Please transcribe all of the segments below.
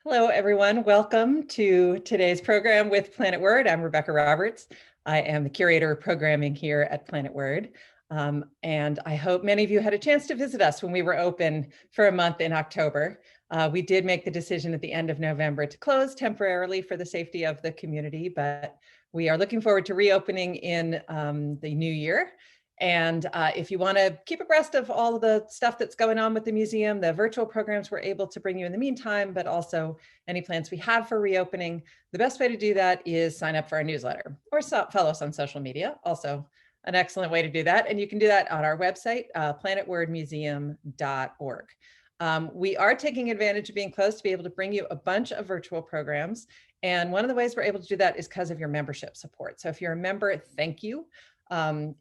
Hello, everyone. Welcome to today's program with Planet Word. I'm Rebecca Roberts. I am the curator of programming here at Planet Word. And I hope many of you had a chance to visit us when we were open for a month in October. We did make the decision at the end of November to close temporarily for the safety of the community, but we are looking forward to reopening in the new year. And if you want to keep abreast of all of the stuff that's going on with the museum, the virtual programs we're able to bring you in the meantime, but also any plans we have for reopening, the best way to do that is sign up for our newsletter or follow us on social media. Also an excellent way to do that. And you can do that on our website, planetwordmuseum.org. We are taking advantage of being closed to be able to bring you a bunch of virtual programs. And one of the ways we're able to do that is because of your membership support. So if you're a member, thank you.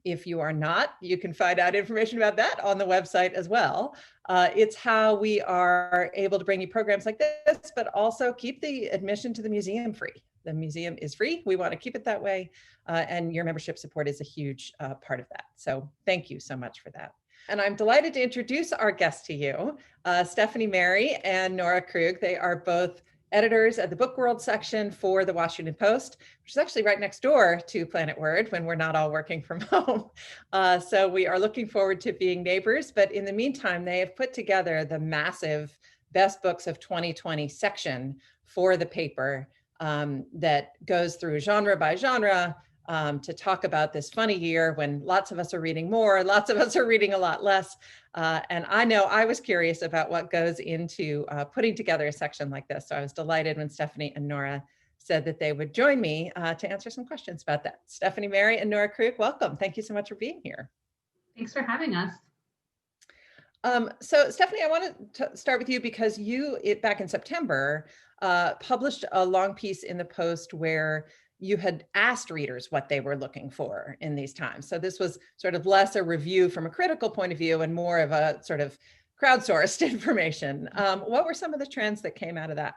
If you are not, you can find out information about that on the website as well. It's how we are able to bring you programs like this, but also keep the admission to the museum free. The museum is free. We want to keep it that way. And your membership support is a huge part of that. So thank you so much for that. And I'm delighted to introduce our guests to you, Stephanie Merry and Nora Krug. They are both editors at the Book World section for the Washington Post, which is actually right next door to Planet Word when we're not all working from home. So we are looking forward to being neighbors, but in the meantime, they have put together the massive Best Books of 2020 section for the paper that goes through genre by genre, to talk about this funny year when lots of us are reading more, lots of us are reading a lot less. And I know I was curious about what goes into putting together a section like this. So I was delighted when Stephanie and Nora said that they would join me to answer some questions about that. Stephanie Merry and Nora Krug, welcome. Thank you so much for being here. Thanks for having us. So Stephanie, I want to start with you because you, back in September, published a long piece in the Post where you had asked readers what they were looking for in these times. So this was sort of less a review from a critical point of view and more of a sort of crowdsourced information. What were some of the trends that came out of that?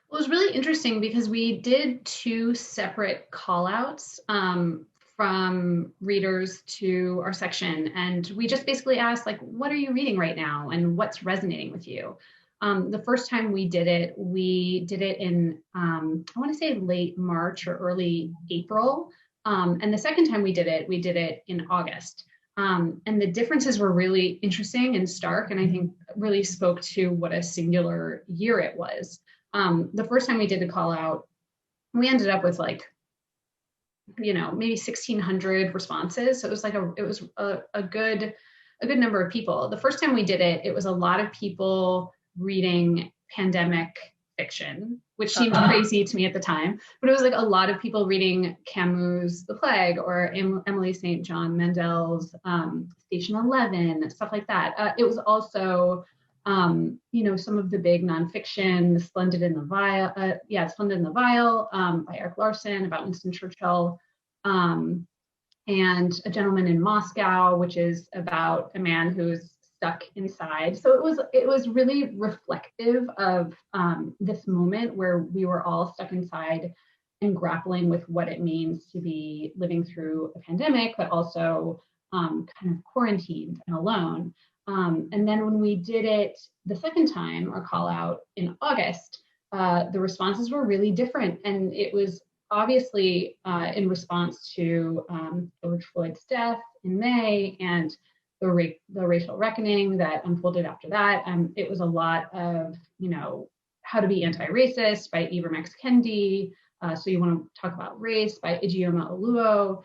Well, it was really interesting because we did two separate call outs from readers to our section. And we just basically asked, like, what are you reading right now? And what's resonating with you? The first time we did it in, I want to say late March or early April. And the second time we did it in August. And the differences were really interesting and stark, and I think really spoke to what a singular year it was. The first time we did a call out, we ended up with like, maybe 1,600 responses. So it was like a good number of people. The first time we did it, it was a lot of people reading pandemic fiction, which seemed crazy to me at the time, but it was like a lot of people reading Camus' The Plague or Emily St. John Mandel's Station 11, stuff like that. It was also, some of the big nonfiction, Splendid in the Vial by Erik Larson about Winston Churchill, and A Gentleman in Moscow, which is about a man who's stuck inside. So it was really reflective of this moment where we were all stuck inside and grappling with what it means to be living through a pandemic, but also kind of quarantined and alone. And then when we did it the second time, our call out in August, the responses were really different. And it was obviously in response to George Floyd's death in May and the racial reckoning that unfolded after that. It was a lot of, How to Be Anti-Racist by Ibram X. Kendi. So You Want to Talk About Race by Ijeoma Oluo.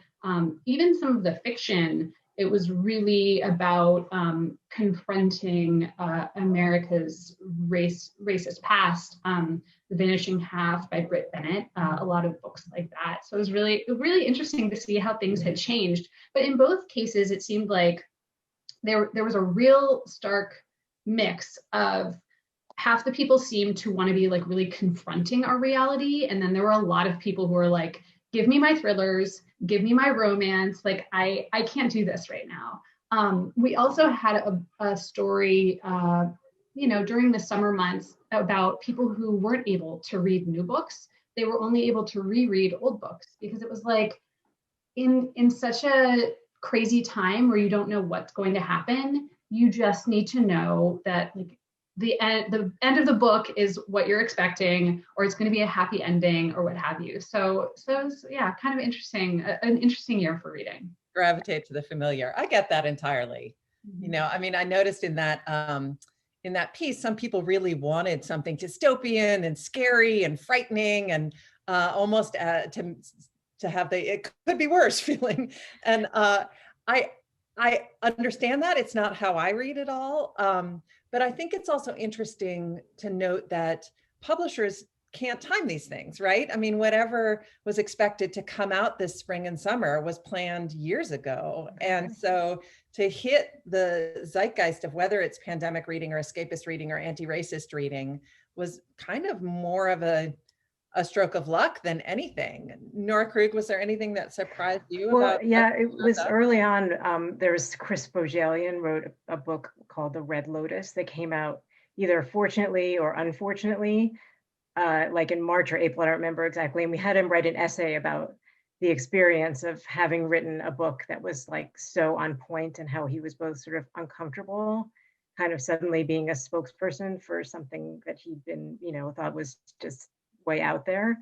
Even some of the fiction, it was really about confronting America's racist past. The Vanishing Half by Britt Bennett, a lot of books like that. So it was really interesting to see how things had changed. But in both cases, it seemed like there was a real stark mix of half the people seemed to want to be like really confronting our reality. And then there were a lot of people who were like, give me my thrillers, give me my romance. Like, I can't do this right now. We also had a story, during the summer months about people who weren't able to read new books. They were only able to reread old books because it was like in such a crazy time where you don't know what's going to happen. You just need to know that like the end of the book is what you're expecting, or it's going to be a happy ending, or what have you. So yeah, kind of interesting, an interesting year for reading. Gravitate to the familiar. I get that entirely. You know, I mean, I noticed in that piece, some people really wanted something dystopian and scary and frightening and almost to have the it could be worse feeling. And I understand that it's not how I read it all. But I think it's also interesting to note that publishers can't time these things, right? I mean, whatever was expected to come out this spring and summer was planned years ago. And so to hit the zeitgeist of whether it's pandemic reading or escapist reading or anti-racist reading was kind of more of a stroke of luck than anything. Nora Krug, was there anything that surprised you about? Yeah, it was early on. There's Chris Bohjalian wrote a book called The Red Lotus that came out either fortunately or unfortunately, like in March or April, I don't remember exactly. And we had him write an essay about the experience of having written a book that was like so on point and how he was both sort of uncomfortable, kind of suddenly being a spokesperson for something that he'd been, thought was just way out there.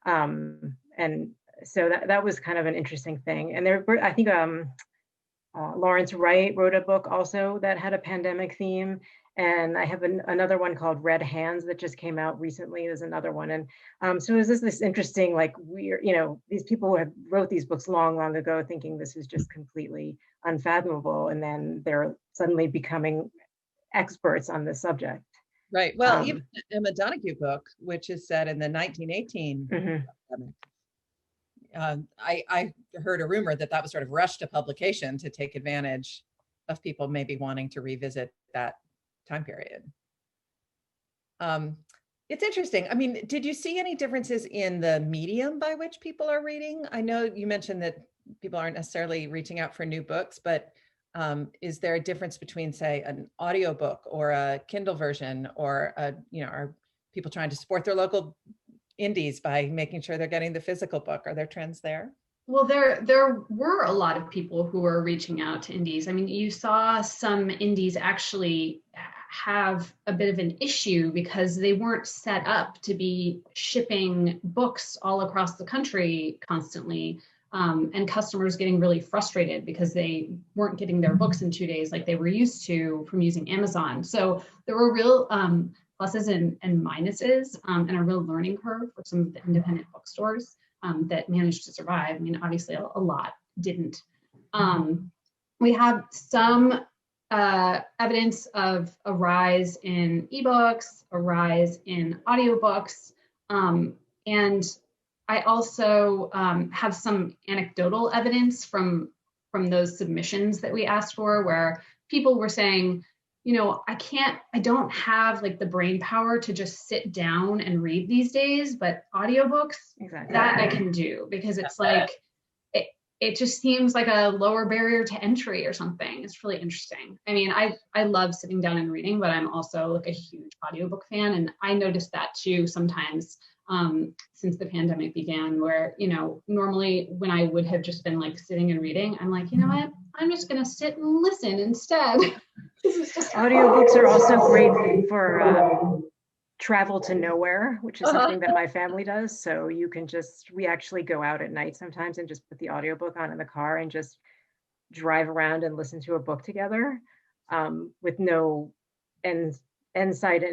And so that was kind of an interesting thing. And I think Lawrence Wright wrote a book also that had a pandemic theme. And I have another one called Red Hands that just came out recently. There's another one. And so it was this interesting, like these people who had wrote these books long, long ago thinking this is just completely unfathomable. And then they're suddenly becoming experts on this subject. Right. Well, even the Emma Donoghue book, which is set in the 1918 pandemic, I heard a rumor that was sort of rushed to publication to take advantage of people maybe wanting to revisit that time period. It's interesting. I mean, did you see any differences in the medium by which people are reading? I know you mentioned that people aren't necessarily reaching out for new books, but is there a difference between, say, an audiobook or a Kindle version, or are people trying to support their local indies by making sure they're getting the physical book? Are there trends there? Well, there were a lot of people who were reaching out to indies. I mean, you saw some indies actually have a bit of an issue because they weren't set up to be shipping books all across the country constantly. And customers getting really frustrated because they weren't getting their books in 2 days like they were used to from using Amazon. So there were real pluses and minuses, and a real learning curve for some of the independent bookstores that managed to survive. I mean, obviously a lot didn't. We have some evidence of a rise in ebooks, a rise in audiobooks, and I also have some anecdotal evidence from those submissions that we asked for, where people were saying, I don't have like the brain power to just sit down and read these days, but audiobooks, exactly, that I can do, because it's like, it just seems like a lower barrier to entry or something. It's really interesting. I mean, I love sitting down and reading, but I'm also like a huge audiobook fan. And I noticed that too sometimes since the pandemic began, where, normally when I would have just been like sitting and reading, I'm like, you know what, I'm just going to sit and listen instead. Audiobooks are also great for travel to nowhere, which is something that my family does. So you can we actually go out at night sometimes and just put the audiobook on in the car and just drive around and listen to a book together with no end in sight.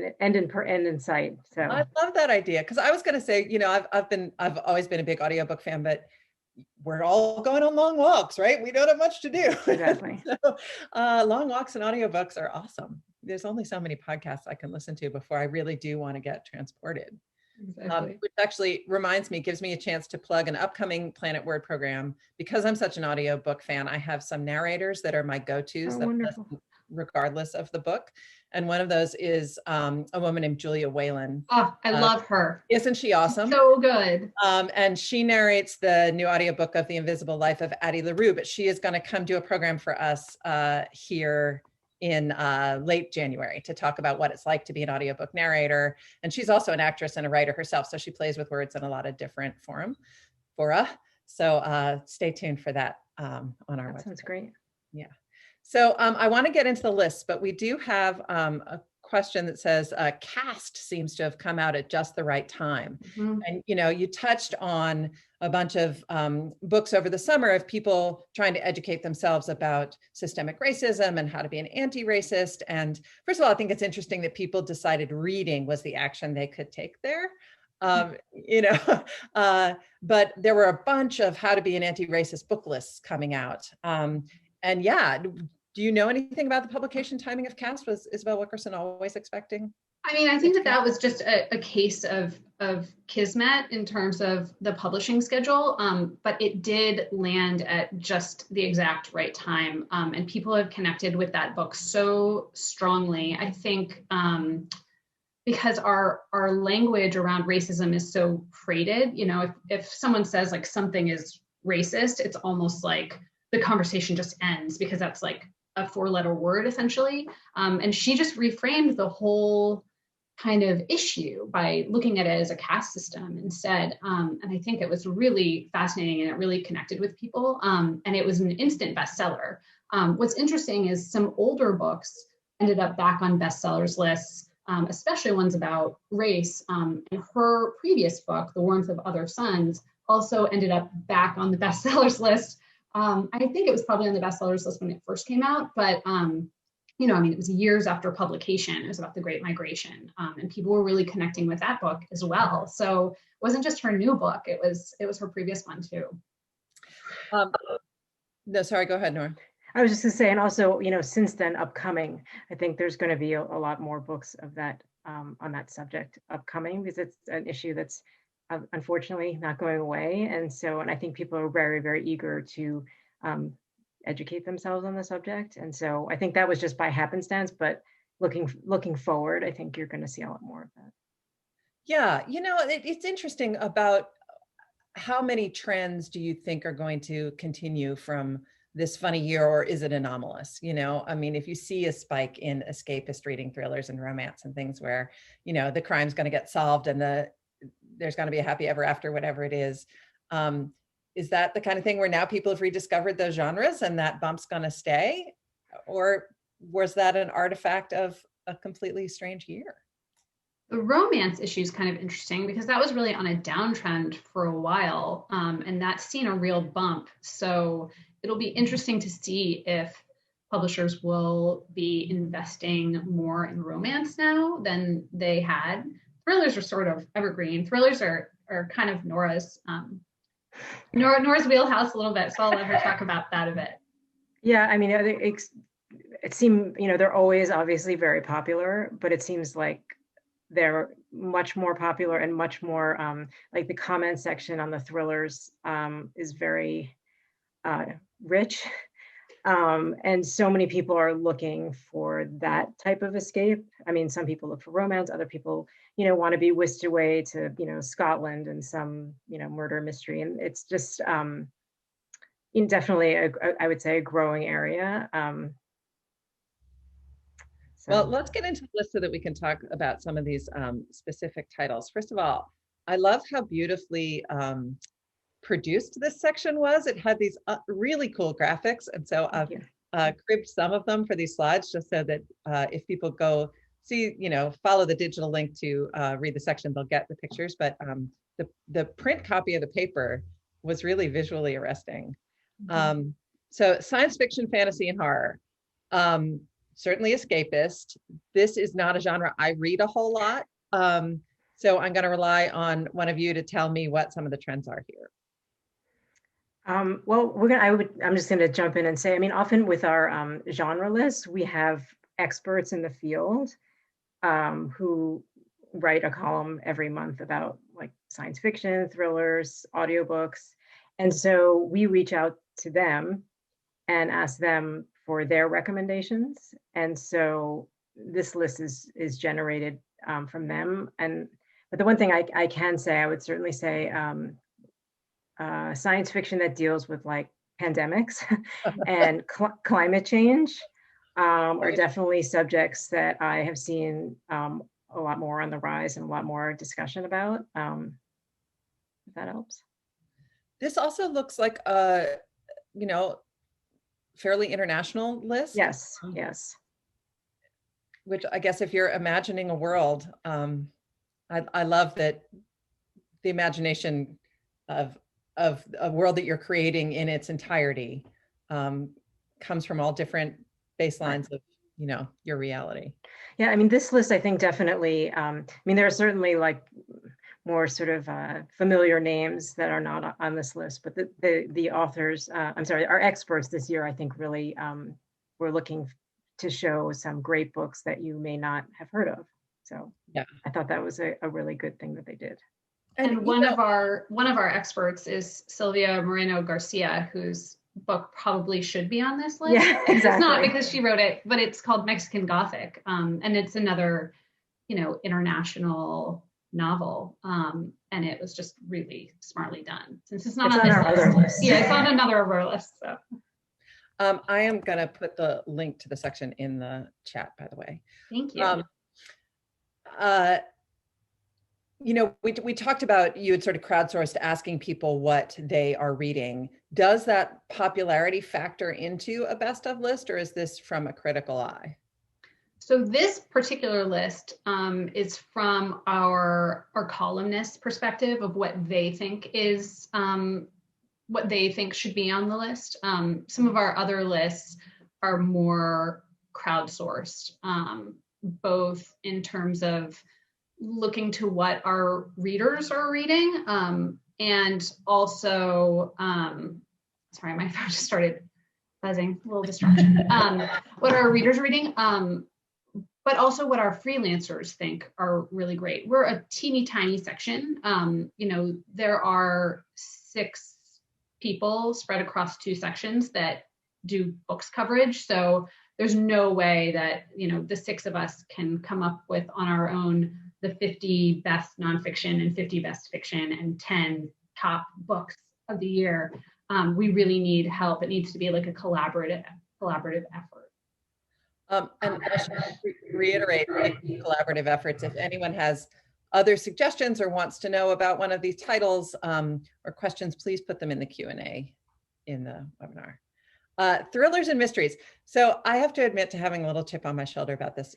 So I love that idea, because I was going to say, I've always been a big audiobook fan, but we're all going on long walks, right? We don't have much to do. Exactly. So, long walks and audiobooks are awesome. There's only so many podcasts I can listen to before I really do want to get transported. Exactly. Which actually gives me a chance to plug an upcoming Planet Word program. Because I'm such an audiobook fan, I have some narrators that are my go-tos that I listen regardless of the book. And one of those is a woman named Julia Whalen. Oh, I love her. Isn't she awesome? So good. And she narrates the new audiobook of The Invisible Life of Addie LaRue, but she is going to come do a program for us here in late January to talk about what it's like to be an audiobook narrator. And she's also an actress and a writer herself, so she plays with words in a lot of different fora. So stay tuned for that on our website. Sounds great. Yeah. So I want to get into the list, but we do have a question that says, Caste seems to have come out at just the right time. Mhm. And, you touched on a bunch of books over the summer of people trying to educate themselves about systemic racism and how to be an anti-racist. And first of all, I think it's interesting that people decided reading was the action they could take there. You know, but there were a bunch of how to be an anti-racist book lists coming out. And yeah, do you know anything about the publication timing of Caste? Was Isabel Wilkerson always expecting? I mean, I think that that was just a case of kismet in terms of the publishing schedule, but it did land at just the exact right time, and people have connected with that book so strongly. I think because our language around racism is so freighted. If someone says like something is racist, it's almost like the conversation just ends because that's like a 4-letter word essentially. And she just reframed the whole kind of issue by looking at it as a caste system instead. And I think it was really fascinating and it really connected with people. And it was an instant bestseller. What's interesting is some older books ended up back on bestsellers lists, especially ones about race. And her previous book, The Warmth of Other Suns, also ended up back on the bestsellers list. I think it was probably on the bestsellers list when it first came out, but it was years after publication. It was about the Great Migration, and people were really connecting with that book as well. So it wasn't just her new book; it was her previous one too. No, sorry, go ahead, Nora. I was just going to say, and also, since then, upcoming, I think there's going to be a lot more books of that on that subject upcoming, because it's an issue that's unfortunately not going away. And I think people are very, very eager to educate themselves on the subject. And so I think that was just by happenstance, but looking forward, I think you're going to see a lot more of that. Yeah, it's interesting about how many trends do you think are going to continue from this funny year, or is it anomalous? I mean, if you see a spike in escapist reading thrillers and romance and things where, the crime's going to get solved and there's going to be a happy ever after, whatever it is that the kind of thing where now people have rediscovered those genres and that bump's going to stay? Or was that an artifact of a completely strange year? The romance issue is kind of interesting because that was really on a downtrend for a while, and that's seen a real bump. So it'll be interesting to see if publishers will be investing more in romance now than they had. Thrillers are sort of evergreen. Thrillers are kind of Nora's wheelhouse a little bit, so I'll let her talk about that a bit. Yeah, I mean, it seemed, they're always obviously very popular, but it seems like they're much more popular and much more like the comment section on the thrillers is very rich. And so many people are looking for that type of escape. I mean, some people look for romance, other people, want to be whisked away to, Scotland and some, murder mystery. And it's just definitely, I would say, a growing area. Well, let's get into the list so that we can talk about some of these specific titles. First of all, I love how beautifully produced this section was. It had these really cool graphics. And so I've cribbed some of them for these slides just so that if people go see, follow the digital link to read the section, they'll get the pictures. But the print copy of the paper was really visually arresting. Mm-hmm. So science fiction, fantasy, and horror. Certainly escapist. This is not a genre I read a whole lot. So I'm going to rely on one of you to tell me what some of the trends are here. Well, I'm just going to jump in and say, I mean, often with our genre lists, we have experts in the field who write a column every month about like science fiction, thrillers, audiobooks. And so we reach out to them and ask them for their recommendations. And so this list is generated from them. But the one thing I can say, I would certainly say science fiction that deals with like pandemics and climate change are definitely subjects that I have seen a lot more on the rise and a lot more discussion about. If that helps. This also looks like a, fairly international list. Yes, yes. which I guess if you're imagining a world, I love that the imagination of a world that you're creating in its entirety comes from all different baselines of, your reality. Yeah, I mean, this list, I think definitely, I mean, there are certainly like more sort of familiar names that are not on this list, but the authors, I'm sorry, our experts this year, I think really were looking to show some great books that you may not have heard of. So Yeah. I thought that was a really good thing that they did. And one of our experts is Sylvia Moreno Garcia, whose book probably should be on this list. Yeah, exactly. It's not because she wrote it, but it's called Mexican Gothic, and it's another, international novel, and it was just really smartly done. Since it's not on our other list. Yeah, it's on another of our lists. So. I am going to put the link to the section in the chat, by the way. Thank you. We talked about, you had sort of crowdsourced asking people what they are reading. Does that popularity factor into a best of list, or is this from a critical eye? So this particular list is from our columnist perspective of what they think is what they think should be on the list. Some of our other lists are more crowdsourced, both in terms of looking to what our readers are reading, and also, sorry, my phone just started buzzing, a little distraction. What our readers are reading, but also what our freelancers think are really great. We're a teeny tiny section. There are 6 people spread across 2 sections that do books coverage. So there's no way that, the 6 of us can come up with on our own the 50 best nonfiction and 50 best fiction and 10 top books of the year. We really need help. It needs to be like a collaborative effort. And I should reiterate collaborative efforts. If anyone has other suggestions or wants to know about one of these titles or questions, please put them in the Q&A in the webinar. Thrillers and mysteries. So I have to admit to having a little chip on my shoulder about this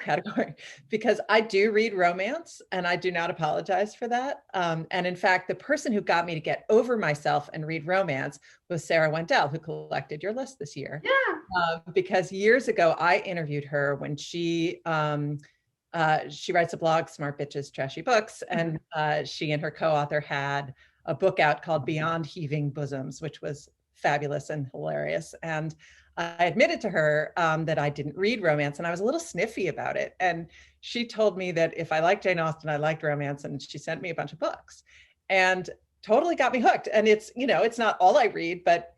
category, because I do read romance and I do not apologize for that. And in fact, the person who got me to get over myself and read romance was Sarah Wendell, who collected your list this year. Yeah. Because years ago, I interviewed her when she writes a blog, Smart Bitches Trashy Books, and she and her co-author had a book out called Beyond Heaving Bosoms, which was fabulous and hilarious. And I admitted to her that I didn't read romance, and I was a little sniffy about it. And she told me that if I liked Jane Austen, I liked romance, and she sent me a bunch of books and totally got me hooked. And it's, it's not all I read, but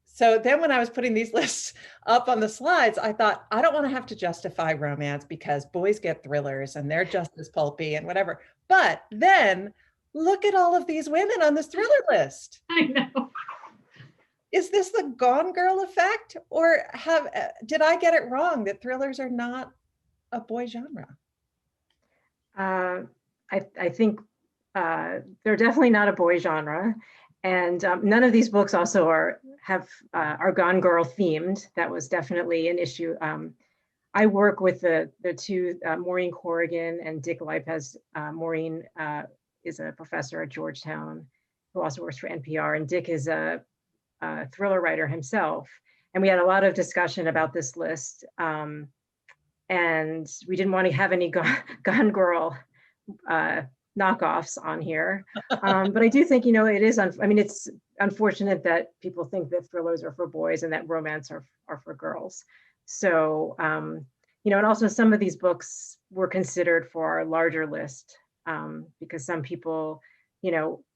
so then when I was putting these lists up on the slides, I thought, I don't want to have to justify romance because boys get thrillers and they're just as pulpy and whatever. But then look at all of these women on this thriller list. I know. Is this the Gone Girl effect, or did I get it wrong that thrillers are not a boy genre? I think they're definitely not a boy genre, and none of these books also are Gone Girl themed. That was definitely an issue. I work with the 2, Maureen Corrigan and Dick Lipez. Maureen is a professor at Georgetown who also works for NPR, and Dick is a thriller writer himself. And we had a lot of discussion about this list. And we didn't want to have any Gone Girl knockoffs on here. But I do think, it is, it's unfortunate that people think that thrillers are for boys and that romance are for girls. So, and also some of these books were considered for our larger list because some people,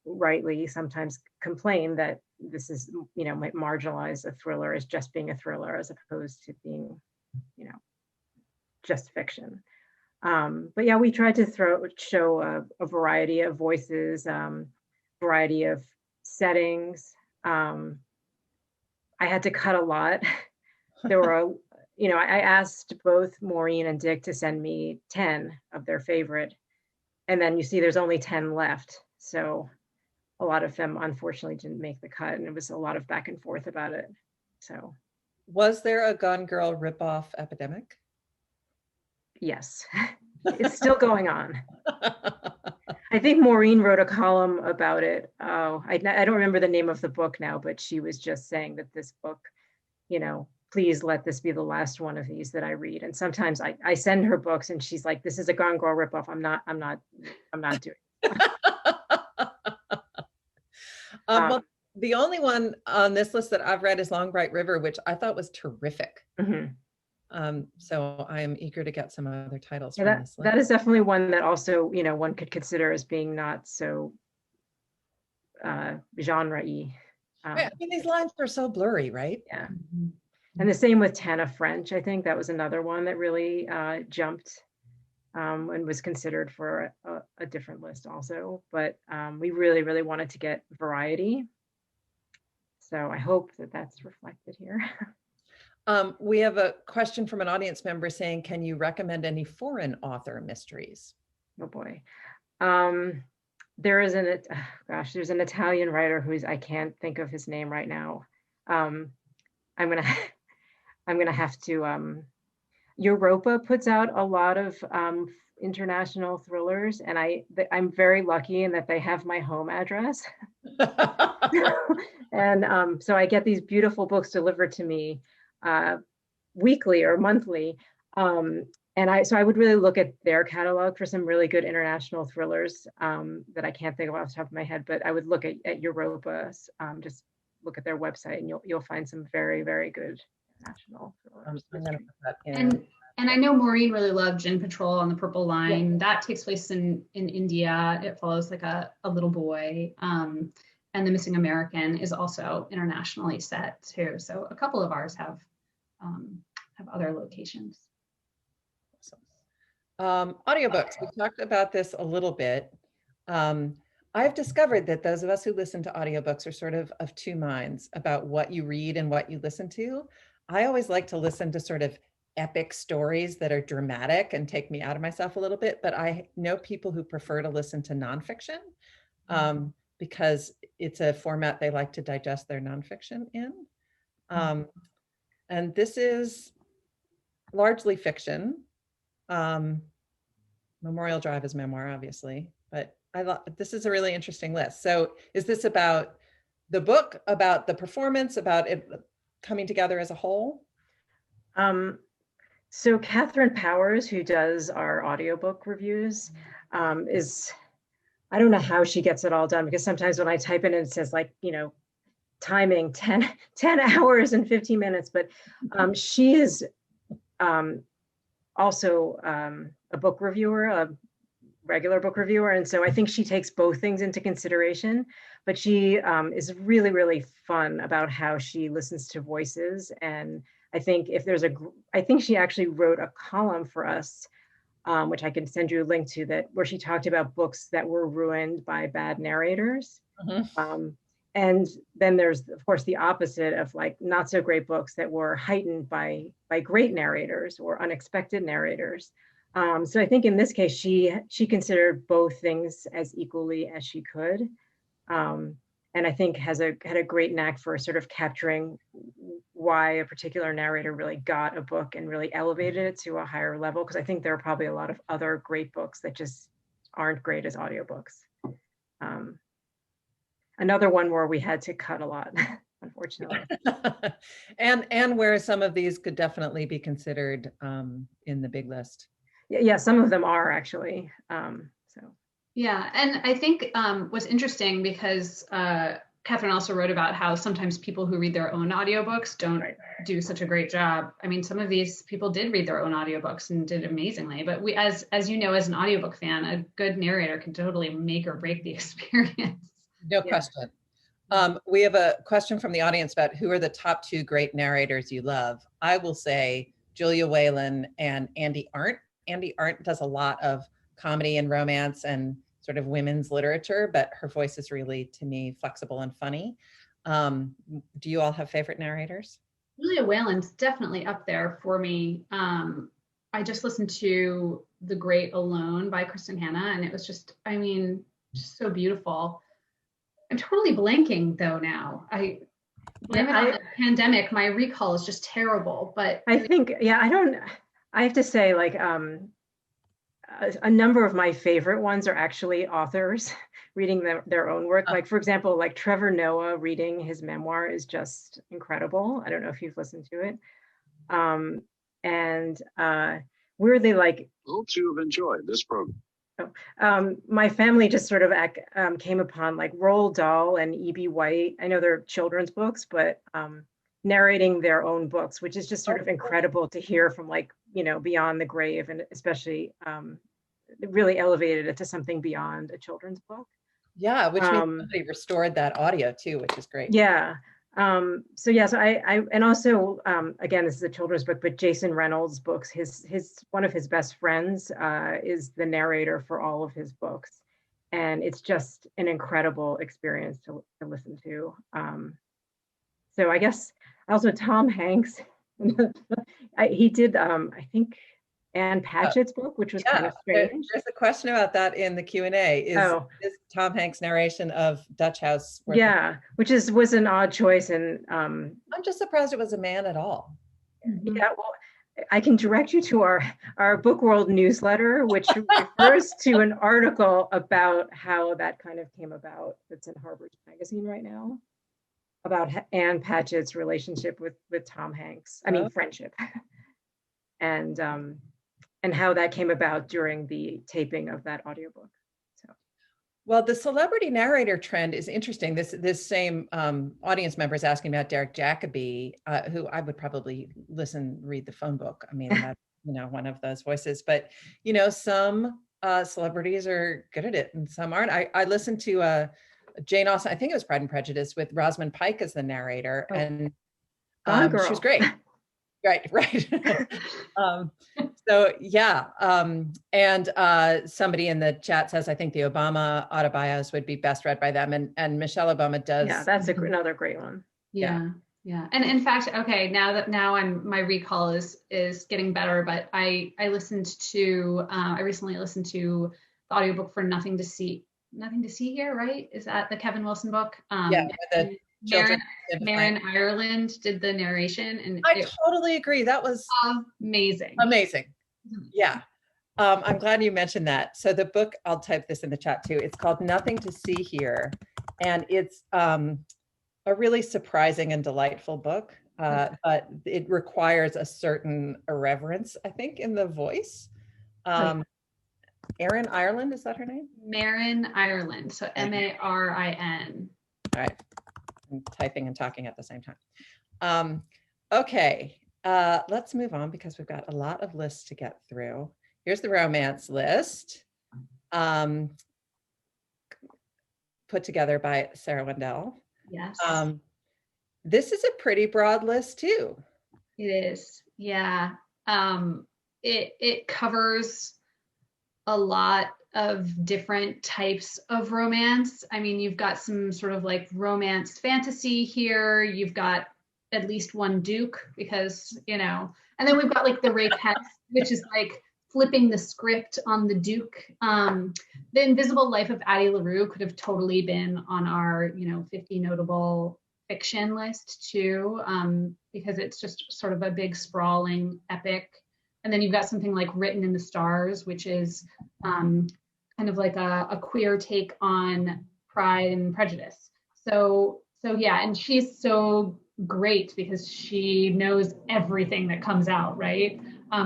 rightly sometimes complain that this is, might marginalize a thriller as just being a thriller as opposed to being, just fiction. But yeah, we tried to show a variety of voices, variety of settings. I had to cut a lot. There were, I asked both Maureen and Dick to send me 10 of their favorite. And then you see there's only 10 left. So a lot of them unfortunately didn't make the cut, and it was a lot of back and forth about it. So was there a Gone Girl ripoff epidemic? yes, it's still going on. I think Maureen wrote a column about it. Oh, I don't remember the name of the book now, but she was just saying that this book, please let this be the last one of these that I read. And sometimes I send her books and she's like, this is a Gone Girl ripoff. I'm not doing it. Well, the only one on this list that I've read is Long Bright River, which I thought was terrific. So I am eager to get some other titles from this list. That is definitely one that also, one could consider as being not so genre-y. I mean, these lines are so blurry, right? Yeah. And the same with Tana French. I think that was another one that really jumped and was considered for a different list also. But we really, really wanted to get variety. So I hope that that's reflected here. We have a question from an audience member saying, can you recommend any foreign author mysteries? Oh boy. There's an Italian writer I can't think of his name right now. I'm gonna have to, Europa puts out a lot of international thrillers, and I'm very lucky in that they have my home address. And so I get these beautiful books delivered to me weekly or monthly. So I would really look at their catalog for some really good international thrillers that I can't think of off the top of my head, but I would look at Europa, just look at their website, and you'll find some very, very good international thrillers. And I know Maureen really loved Gin Patrol on the Purple Line. Yeah. That takes place in India. It follows like a little boy. And The Missing American is also internationally set too. So a couple of ours have other locations. Awesome. Audiobooks, we talked about this a little bit. I've discovered that those of us who listen to audiobooks are sort of two minds about what you read and what you listen to. I always like to listen to sort of epic stories that are dramatic and take me out of myself a little bit, but I know people who prefer to listen to nonfiction because it's a format they like to digest their nonfiction in. And this is largely fiction. Memorial Drive is memoir, obviously, but this is a really interesting list. So is this about the book, about the performance, about it coming together as a whole? So Catherine Powers, who does our audiobook reviews, I don't know how she gets it all done, because sometimes when I type in it says timing 10 hours and 15 minutes, but she is also a book reviewer, a regular book reviewer. And so I think she takes both things into consideration, but she is really, really fun about how she listens to voices. And I think I think she actually wrote a column for us, which I can send you a link to, where she talked about books that were ruined by bad narrators. And then there's, of course, the opposite of not so great books that were heightened by great narrators or unexpected narrators. So I think in this case, she considered both things as equally as she could. And I think had a great knack for sort of capturing why a particular narrator really got a book and really elevated it to a higher level. Because I think there are probably a lot of other great books that just aren't great as audiobooks. Another one where we had to cut a lot, unfortunately. and where some of these could definitely be considered in the big list. Yeah, some of them are actually. Yeah, and I think what's interesting, because Catherine also wrote about how sometimes people who read their own audiobooks don't do such a great job. I mean, some of these people did read their own audiobooks and did amazingly, but we, as you know, as an audiobook fan, a good narrator can totally make or break the experience. No question. We have a question from the audience about who are the top two great narrators you love. I will say Julia Whelan and Andy Arndt. Andy Arndt does a lot of comedy and romance and sort of women's literature, but her voice is really, to me, flexible and funny. Do you all have favorite narrators? Julia Whelan's definitely up there for me. I just listened to The Great Alone by Kristen Hanna, and it was just, I mean, just so beautiful. I'm totally blanking though now. Blame it on the pandemic. My recall is just terrible, but I think, yeah, I have to say, like, a number of my favorite ones are actually authors reading their own work. Like, for example, like Trevor Noah reading his memoir is just incredible. I don't know if you've listened to it. And weirdly, like, Hope you have enjoyed this program. my family just sort of came upon like Roald Dahl and E.B. White. I know they're children's books, but narrating their own books, which is just sort of incredible to hear from, like, beyond the grave, and especially really elevated it to something beyond a children's book. Yeah, which means somebody restored that audio too, which is great. Yeah. So yeah, so I and also again, this is a children's book, but Jason Reynolds' books, his one of his best friends is the narrator for all of his books, and it's just an incredible experience to listen to. So I guess also Tom Hanks, he did I think Anne Patchett's book, which was kind of strange. There's a question about that in the Q&A. Is Tom Hanks' narration of Dutch House? Yeah, which was an odd choice, and I'm just surprised it was a man at all. Yeah, well, I can direct you to our Book World newsletter, which refers to an article about how that kind of came about. That's in Harvard Magazine right now, about Anne Patchett's relationship with Tom Hanks. I mean, friendship, and how that came about during the taping of that audiobook. So, well, the celebrity narrator trend is interesting. This same audience member is asking about Derek Jacobi, who I would probably read the phone book. I mean, that's, one of those voices, but some celebrities are good at it and some aren't. I listened to Jane Austen, I think it was Pride and Prejudice, with Rosamund Pike as the narrator, and she was great. Right. So yeah. And somebody in the chat says, I think the Obama autobios would be best read by them. And Michelle Obama does. Yeah, that's another great one. Yeah. And in fact, okay, now my recall is getting better, but I recently listened to the audiobook for Nothing to See Here, right? Is that the Kevin Wilson book? Marin Ireland did the narration, and I totally agree. That was amazing. Yeah. I'm glad you mentioned that. So the book, I'll type this in the chat too. It's called Nothing to See Here, and it's a really surprising and delightful book, but it requires a certain irreverence, I think, in the voice. Erin Ireland, is that her name? Marin Ireland, so Marin. All right. I'm typing and talking at the same time. Okay, let's move on because we've got a lot of lists to get through. Here's the romance list, put together by Sarah Wendell. Yes. This is a pretty broad list too. It is, yeah. It covers a lot of different types of romance. I mean, you've got some sort of like romance fantasy here. You've got at least one Duke because, and then we've got like the Rapette, which is like flipping the script on the Duke. The Invisible Life of Addie LaRue could have totally been on our, 50 notable fiction list too, because it's just sort of a big sprawling epic. And then you've got something like Written in the Stars, which is kind of like a queer take on Pride and Prejudice. So yeah, and she's so great because she knows everything that comes out, right?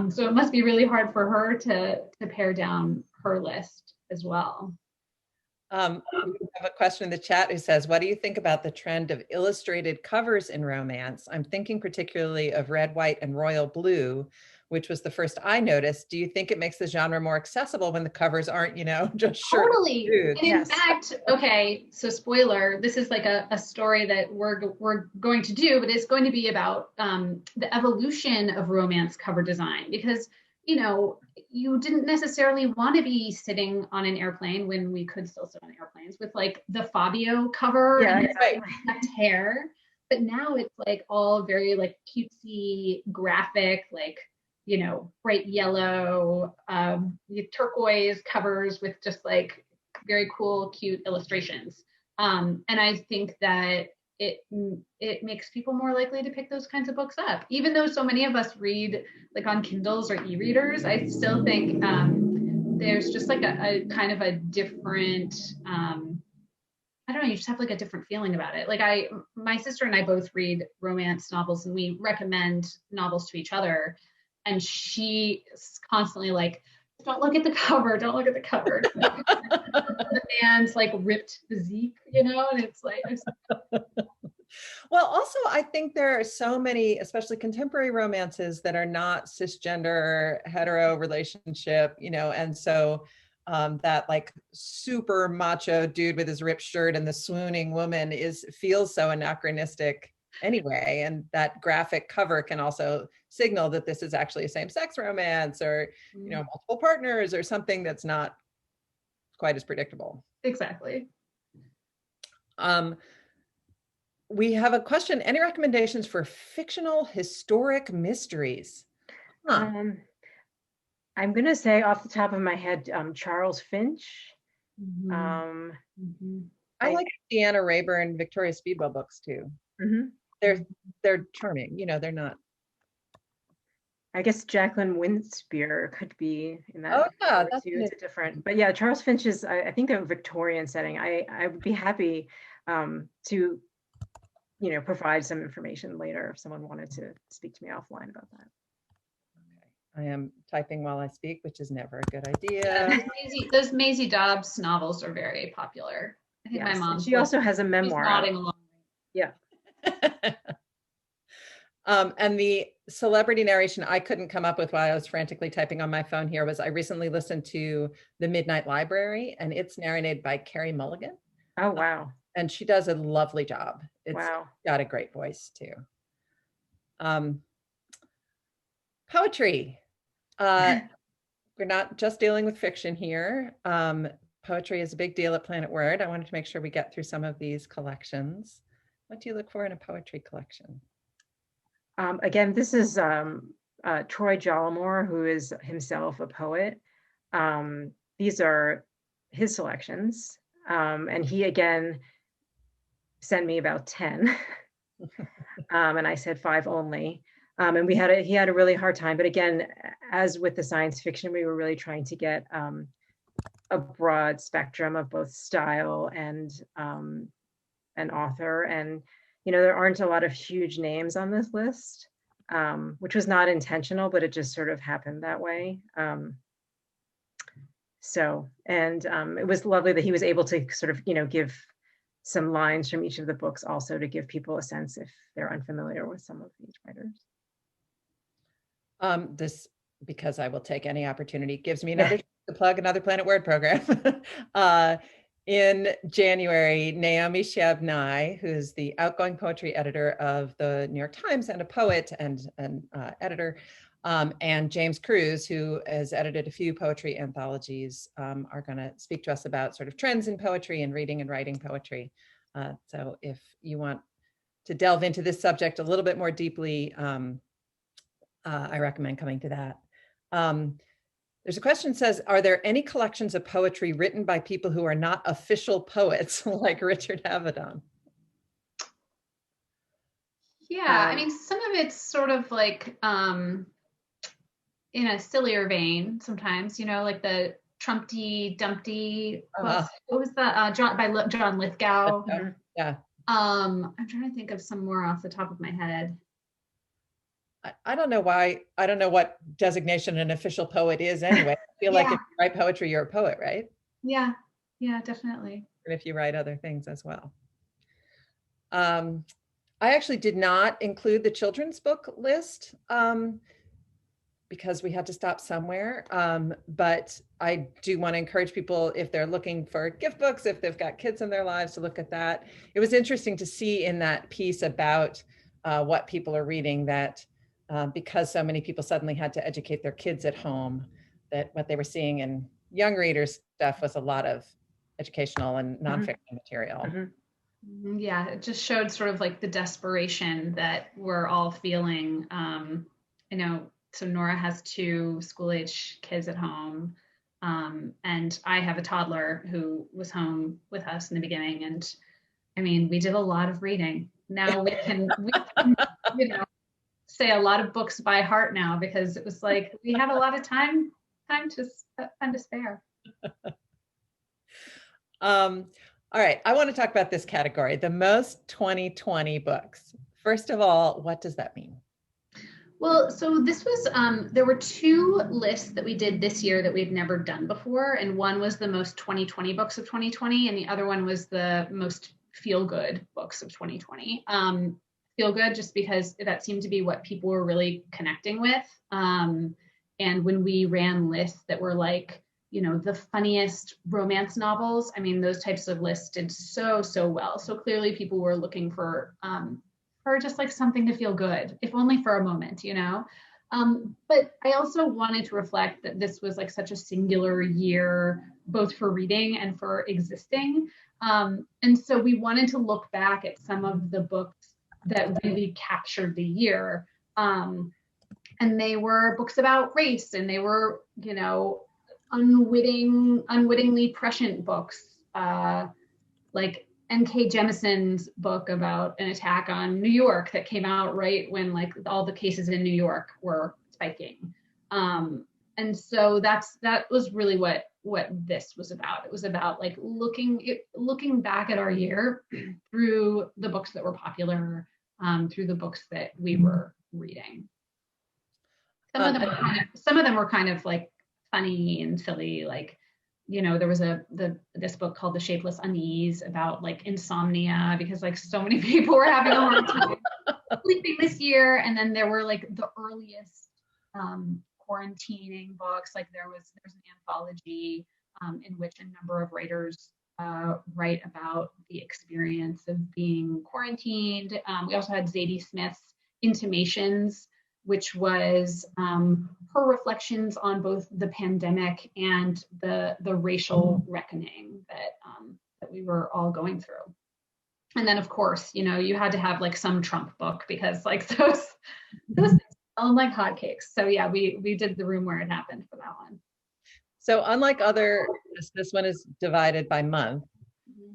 So it must be really hard for her to pare down her list as well. We have a question in the chat who says, what do you think about the trend of illustrated covers in romance? I'm thinking particularly of Red, White, and Royal Blue, which was the first I noticed. Do you think it makes the genre more accessible when the covers aren't, just shirts? Totally. And in fact, okay, so spoiler, this is like a story that we're going to do, but it's going to be about the evolution of romance cover design, because you didn't necessarily want to be sitting on an airplane when we could still sit on airplanes with like the Fabio cover and the hair. But now it's like all very like cutesy, graphic, like, bright yellow, turquoise covers with just like very cool, cute illustrations. And I think that it makes people more likely to pick those kinds of books up. Even though so many of us read like on Kindles or e-readers, I still think there's just like a kind of a different, I don't know, you just have like a different feeling about it. Like my sister and I both read romance novels, and we recommend novels to each other. And she is constantly like, don't look at the cover, don't look at the cover. The man's like ripped physique, and it's like, Well, also, I think there are so many, especially contemporary romances, that are not cisgender, hetero relationship, and so that like super macho dude with his ripped shirt and the swooning woman feels so anachronistic anyway. And that graphic cover can also signal that this is actually a same-sex romance, or, multiple partners, or something that's not quite as predictable. exactly. We have a question. Any recommendations for fictional historic mysteries? I'm going to say off the top of my head, Charles Finch. Mhm. I like Deanna Rayburn, Victoria Speedwell books too. They're charming. They're not. I guess Jacqueline Winspear could be in that. Oh yeah, that's too. It's a different. But yeah, Charles Finch is, I think, a Victorian setting. I would be happy to, provide some information later if someone wanted to speak to me offline about that. I am typing while I speak, which is never a good idea. Yeah, those Maisie Dobbs novels are very popular. I think my mom. She also has a memoir. Nodding along. Yeah. And the celebrity narration I couldn't come up with while I was frantically typing on my phone here was I recently listened to The Midnight Library, and it's narrated by Carey Mulligan. Oh, wow. And she does a lovely job. It's wow. got a great voice too. Poetry. We're not just dealing with fiction here. Poetry is a big deal at Planet Word. I wanted to make sure we get through some of these collections. What do you look for in a poetry collection? Again, this is Troy Jollimore, who is himself a poet. These are his selections. And he, again, sent me about 10. And I said 5 only. And he had a really hard time. But again, as with the science fiction, we were really trying to get a broad spectrum of both style and an author. And there aren't a lot of huge names on this list, which was not intentional, but it just sort of happened that way. It was lovely that he was able to sort of, give some lines from each of the books also to give people a sense if they're unfamiliar with some of these writers. This, because I will take any opportunity, gives me another to plug another Planet Word program. In January, Naomi Shihab Nye, who's the outgoing poetry editor of the New York Times and a poet and editor, and James Cruz, who has edited a few poetry anthologies, are going to speak to us about sort of trends in poetry and reading and writing poetry. So if you want to delve into this subject a little bit more deeply, I recommend coming to that. There's a question that says, are there any collections of poetry written by people who are not official poets like Richard Avedon? Yeah, I mean, some of it's sort of like in a sillier vein sometimes, like the Trumpty Dumpty books. What was that? John Lithgow. Yeah. I'm trying to think of some more off the top of my head. I don't know why. I don't know what designation an official poet is anyway. I feel like if you write poetry, you're a poet, right? Yeah, definitely. And if you write other things as well. I actually did not include the children's book list because we had to stop somewhere. But I do want to encourage people, if they're looking for gift books, if they've got kids in their lives, to look at that. It was interesting to see in that piece about what people are reading that because so many people suddenly had to educate their kids at home, that what they were seeing in young readers stuff was a lot of educational and nonfiction material. Yeah, it just showed sort of like the desperation that we're all feeling. So Nora has 2 school-age kids at home, and I have a toddler who was home with us in the beginning, and I mean, we did a lot of reading. Now we can, you know, say a lot of books by heart now because it was like we had a lot of time to spare. All right, I want to talk about this category, the most 2020 books. First of all, what does that mean? Well, so this was, there were two lists that we did this year that we'd never done before. And one was the most 2020 books of 2020, and the other one was the most feel good books of 2020. Feel good just because that seemed to be what people were really connecting with. And when we ran lists that were like, you know, the funniest romance novels, I mean, those types of lists did so, so well. So clearly people were looking for just like something to feel good, if only for a moment, you know? But I also wanted to reflect that this was like such a singular year, both for reading and for existing. And so we wanted to look back at some of the books that really captured the year. And they were books about race, and they were, you know, unwittingly prescient books, like N.K. Jemisin's book about an attack on New York that came out right when like all the cases in New York were spiking. And so that was really what this was about. It was about like looking back at our year through the books that were popular, through the books that we were reading. Some of them were kind of like funny and silly, like, you know, there was this book called The Shapeless Unease about like insomnia, because like so many people were having a hard time sleeping this year. And then there were like the earliest quarantining books, like there's an anthology in which a number of writers write about the experience of being quarantined. We also had Zadie Smith's Intimations, which was her reflections on both the pandemic and the racial reckoning that we were all going through. And then, of course, you know, you had to have like some Trump book, because like those things sound like hotcakes. So yeah, we did The Room Where It Happened for that one. So unlike other, this one is divided by month.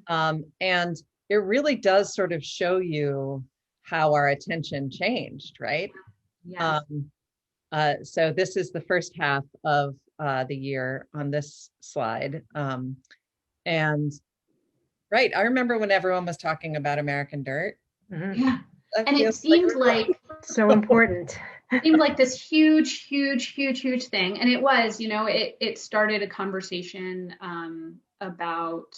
And it really does sort of show you how our attention changed, right? Yes. So this is the first half of the year on this slide. And right, I remember when everyone was talking about American Dirt. Yeah. And it seemed like so important. It seemed like this huge thing. And it was, you know, it started a conversation about,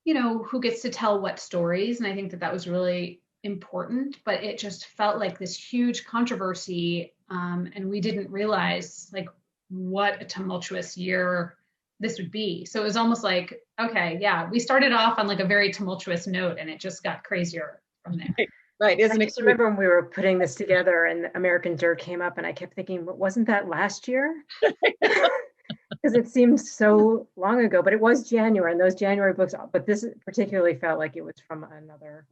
you know, who gets to tell what stories. And I think that was really important, but it just felt like this huge controversy. And we didn't realize like what a tumultuous year this would be. So it was almost like, okay, yeah, we started off on like a very tumultuous note, and it just got crazier from there. Right. I just remember when we were putting this together and American Dirt came up, and I kept thinking, but wasn't that last year? Because it seemed so long ago, but it was January, and those January books, but this particularly felt like it was from another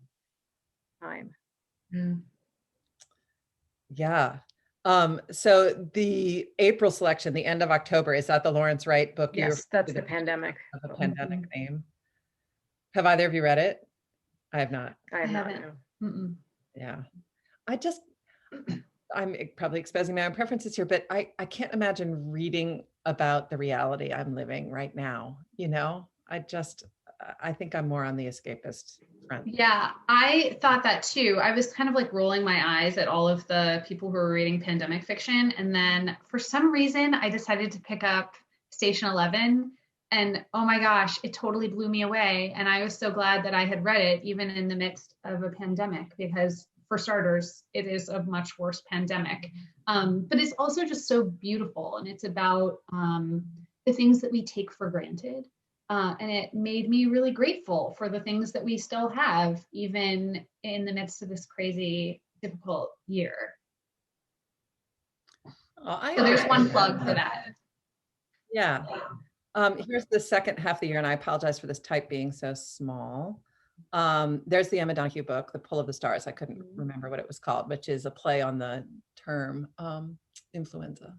time. Yeah. So the April selection, the end of October, is that the Lawrence Wright book? Yes, that's The Pandemic. Of a pandemic name. Have either of you read it? I have not. I have not. No. Yeah. I'm probably exposing my own preferences here, but I can't imagine reading about the reality I'm living right now. You know, I think I'm more on the escapist front. Yeah, I thought that too. I was kind of like rolling my eyes at all of the people who were reading pandemic fiction. And then for some reason, I decided to pick up Station 11. And oh my gosh, it totally blew me away. And I was so glad that I had read it, even in the midst of a pandemic, because for starters, it is a much worse pandemic. But it's also just so beautiful. And it's about the things that we take for granted. And it made me really grateful for the things that we still have, even in the midst of this crazy, difficult year. So there's one plug for that. Yeah. Here's the second half of the year, and I apologize for this type being so small. There's the Emma Donoghue book, The Pull of the Stars. I couldn't remember what it was called, which is a play on the term influenza.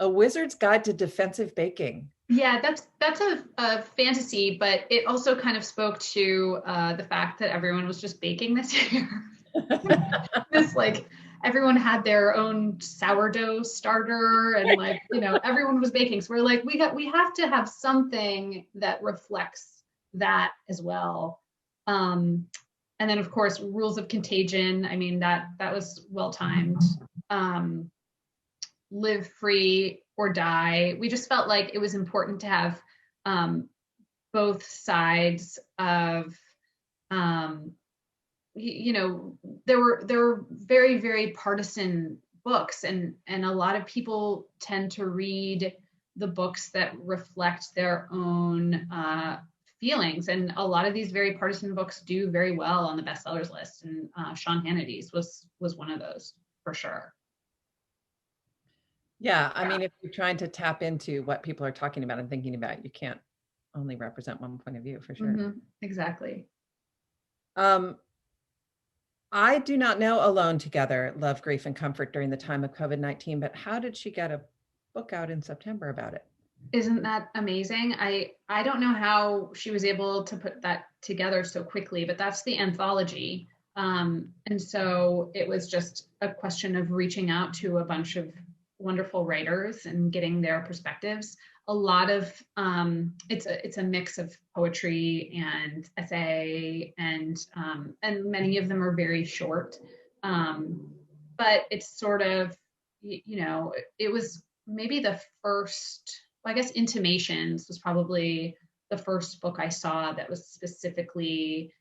A Wizard's Guide to Defensive Baking. Yeah, that's a fantasy, but it also kind of spoke to the fact that everyone was just baking this year. This like everyone had their own sourdough starter and like, you know, everyone was baking. So we're like, we have to have something that reflects that as well. And then of course, Rules of Contagion. I mean, that was well timed. Live Free or Die. We just felt like it was important to have both sides of you know, there were very, very partisan books, and a lot of people tend to read the books that reflect their own feelings, and a lot of these very partisan books do very well on the bestsellers list, and Sean Hannity's was one of those for sure. Yeah, I mean, if you're trying to tap into what people are talking about and thinking about, you can't only represent one point of view, for sure. Mm-hmm, exactly. I do not know Alone Together, Love, Grief, and Comfort during the time of COVID-19, but how did she get a book out in September about it? Isn't that amazing? I don't know how she was able to put that together so quickly, but that's the anthology. And so it was just a question of reaching out to a bunch of wonderful writers and getting their perspectives. A lot of it's a mix of poetry and essay, and many of them are very short. But it's sort of, you know, it was maybe the first, I guess Intimations was probably the first book I saw that was specifically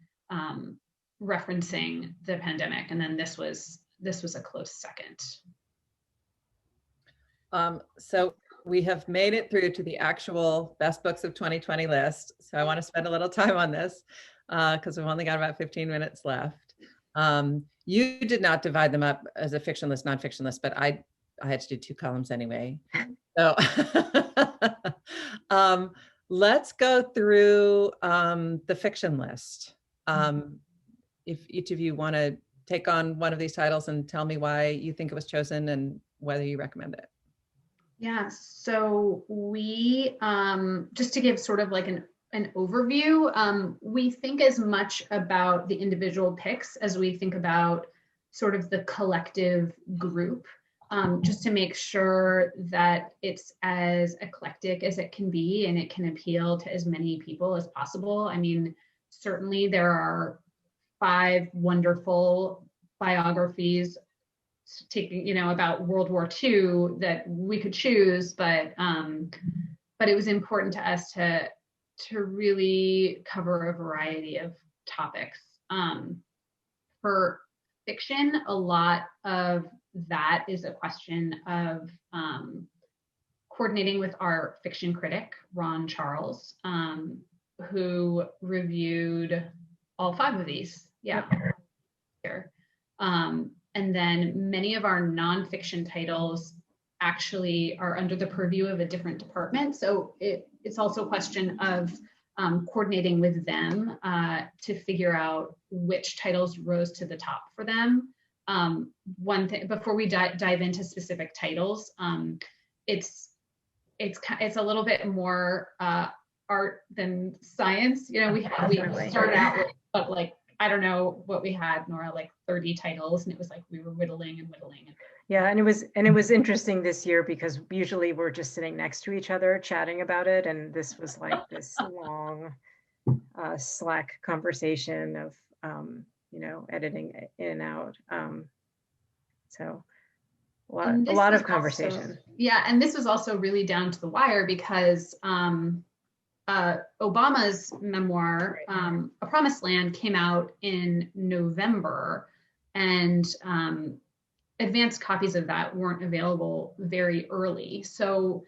referencing the pandemic, and then this was a close second. So we have made it through to the actual best books of 2020 list. So I want to spend a little time on this because we've only got about 15 minutes left. You did not divide them up as a fiction list, nonfiction list, but I had to do 2 columns anyway. So let's go through the fiction list. If each of you want to take on one of these titles and tell me why you think it was chosen and whether you recommend it. Yeah, so we, just to give sort of like an overview, we think as much about the individual picks as we think about sort of the collective group, just to make sure that it's as eclectic as it can be and it can appeal to as many people as possible. I mean, certainly there are 5 wonderful biographies taking, you know, about World War II that we could choose, but it was important to us to really cover a variety of topics. For fiction, a lot of that is a question of coordinating with our fiction critic, Ron Charles, who reviewed all 5 of these. Yeah. Here. And then many of our nonfiction titles actually are under the purview of a different department. So it's also a question of coordinating with them to figure out which titles rose to the top for them. One thing before we dive into specific titles, it's a little bit more art than science. You know, we started out with like, I don't know what we had, Nora, like 30 titles, and it was like we were whittling and whittling. Yeah, and it was interesting this year because usually we're just sitting next to each other chatting about it, and this was like this long Slack conversation of you know, editing in and out. So a lot of conversation. Also, yeah, and this was also really down to the wire because Obama's memoir, A Promised Land, came out in November, and advanced copies of that weren't available very early. So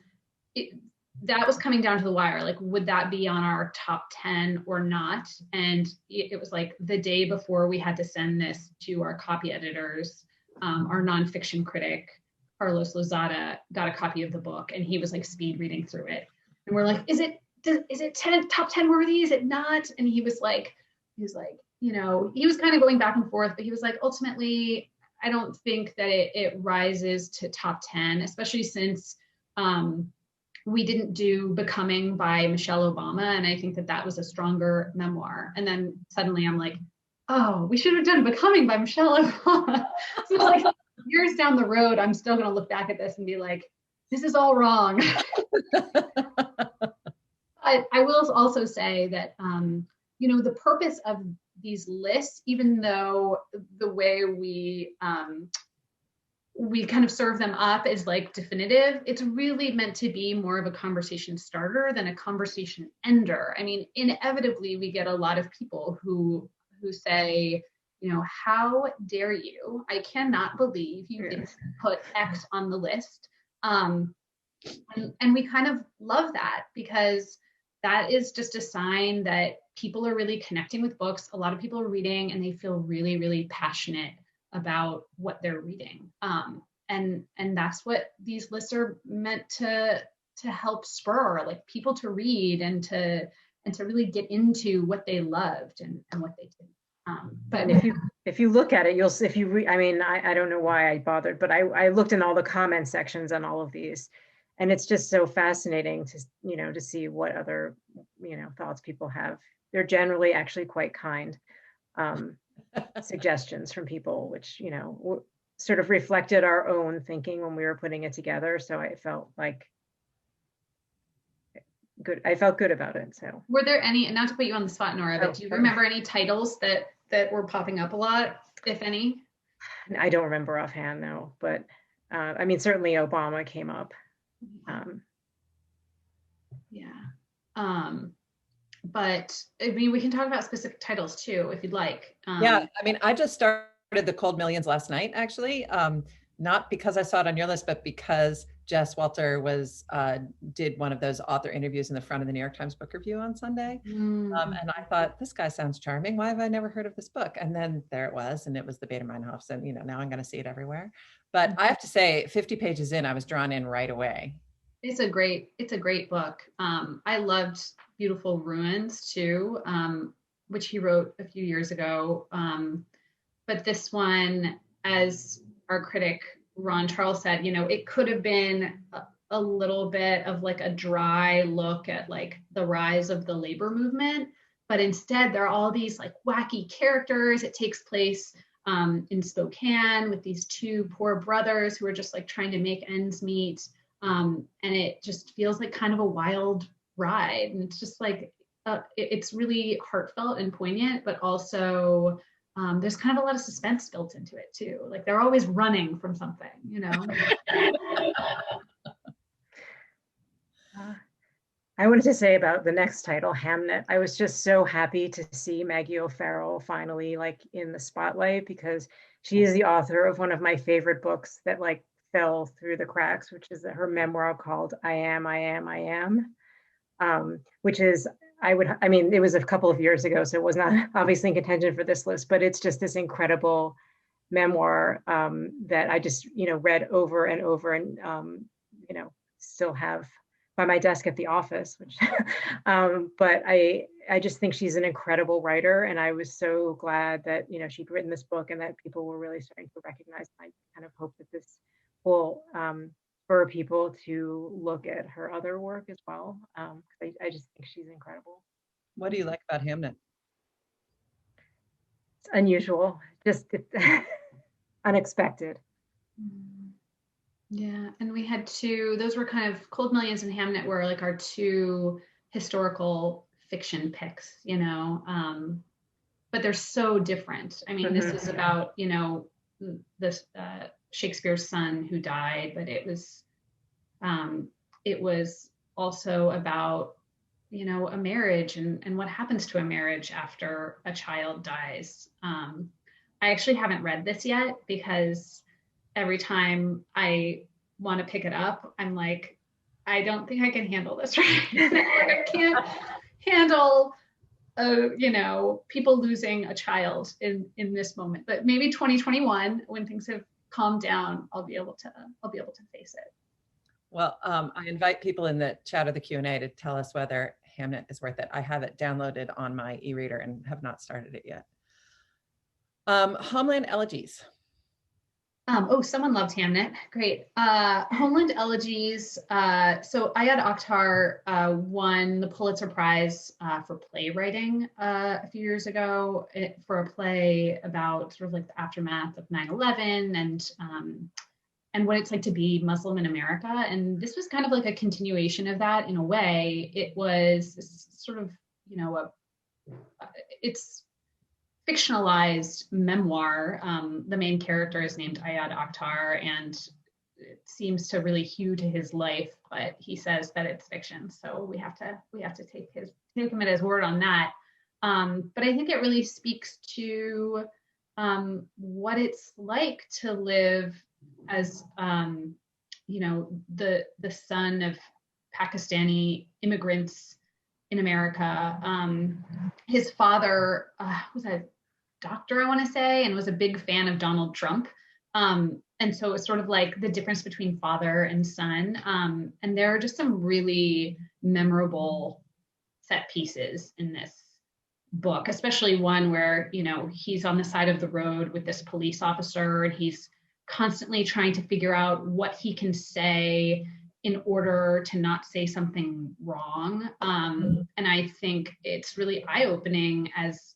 that was coming down to the wire. Like, would that be on our top 10 or not? And it was like the day before we had to send this to our copy editors, our nonfiction critic, Carlos Lozada, got a copy of the book, and he was like speed reading through it. And we're like, is it top 10 worthy? Is it not? And he was like, you know, he was kind of going back and forth, but he was like, ultimately, I don't think that it rises to top 10, especially since We didn't do Becoming by Michelle Obama, and I think that that was a stronger memoir. And then suddenly I'm like, oh, we should have done Becoming by Michelle Obama. So like years down the road, I'm still going to look back at this and be like, this is all wrong. I will also say that, you know, the purpose of these lists, even though the way we kind of serve them up is like definitive, it's really meant to be more of a conversation starter than a conversation ender. I mean, inevitably, we get a lot of people who say, you know, how dare you? I cannot believe you didn't put X on the list. And we kind of love that, because that is just a sign that people are really connecting with books. A lot of people are reading and they feel really, really passionate about what they're reading. And that's what these lists are meant to help spur, like people to read and to really get into what they loved and what they did. But if you look at it, you'll see, I mean, I don't know why I bothered, but I looked in all the comment sections on all of these, and it's just so fascinating to, you know, to see what other, you know, thoughts people have. They're generally actually quite kind suggestions from people, which, you know, sort of reflected our own thinking when we were putting it together. So I felt like good. I felt good about it. So were there any, not to put you on the spot, Nora, but do you remember any titles that were popping up a lot, if any? I don't remember offhand, no, but I mean, certainly Obama came up. But I mean, we can talk about specific titles too, if you'd like. Yeah, I mean, I just started The Cold Millions last night, actually, not because I saw it on your list, but because Jess Walter did one of those author interviews in the front of the New York Times Book Review on Sunday. And I thought, this guy sounds charming. Why have I never heard of this book? And then there it was, and it was the Baader Meinhofs, and, you know, now I'm going to see it everywhere. But I have to say, 50 pages in, I was drawn in right away. It's a great book. I loved Beautiful Ruins too, which he wrote a few years ago. But this one, as our critic Ron Charles said, you know, it could have been a little bit of like a dry look at like the rise of the labor movement, but instead there are all these like wacky characters. It takes place in Spokane with these two poor brothers who are just like trying to make ends meet. And it just feels like kind of a wild ride. And it's just like, it's really heartfelt and poignant, but also there's kind of a lot of suspense built into it too. Like they're always running from something, you know? I wanted to say about the next title, Hamnet. I was just so happy to see Maggie O'Farrell finally like in the spotlight, because she is the author of one of my favorite books that like fell through the cracks, which is her memoir called I Am, which is, I mean, it was a couple of years ago, so it was not obviously in contention for this list, but it's just this incredible memoir that I just, you know, read over and over and, you know, still have by my desk at the office, which, but I just think she's an incredible writer. And I was so glad that, you know, she'd written this book and that people were really starting to recognize. I kind of hope that this will spur people to look at her other work as well. I just think she's incredible. What do you like about Hamnet? It's unusual, just unexpected. Yeah, and we had those were kind of Cold Millions and Hamnet were like our two historical fiction picks, you know, but they're so different. I mean, this is about, you know, this Shakespeare's son who died, but it was also about, you know, a marriage and what happens to a marriage after a child dies. I actually haven't read this yet because every time I want to pick it up, I'm like, I don't think I can handle this right now. I can't handle, you know, people losing a child in this moment. But maybe 2021, when things have calmed down, I'll be able to face it. Well, I invite people in the chat or the Q&A to tell us whether Hamnet is worth it. I have it downloaded on my e-reader and have not started it yet. Homeland Elegies. Oh, someone loved Hamnet. Great. Homeland Elegies. So Ayad Akhtar won the Pulitzer Prize for playwriting a few years ago for a play about sort of like the aftermath of 9/11 and what it's like to be Muslim in America. And this was kind of like a continuation of that in a way. It was sort of, it's fictionalized memoir. The main character is named Ayad Akhtar, and it seems to really hew to his life, but he says that it's fiction, so we have to take him at his word on that. But I think it really speaks to what it's like to live as the son of Pakistani immigrants in America. His father was a doctor, I want to say, and was a big fan of Donald Trump. And so it's sort of like the difference between father and son. And there are just some really memorable set pieces in this book, especially one where, he's on the side of the road with this police officer and he's constantly trying to figure out what he can say in order to not say something wrong. And I think it's really eye-opening as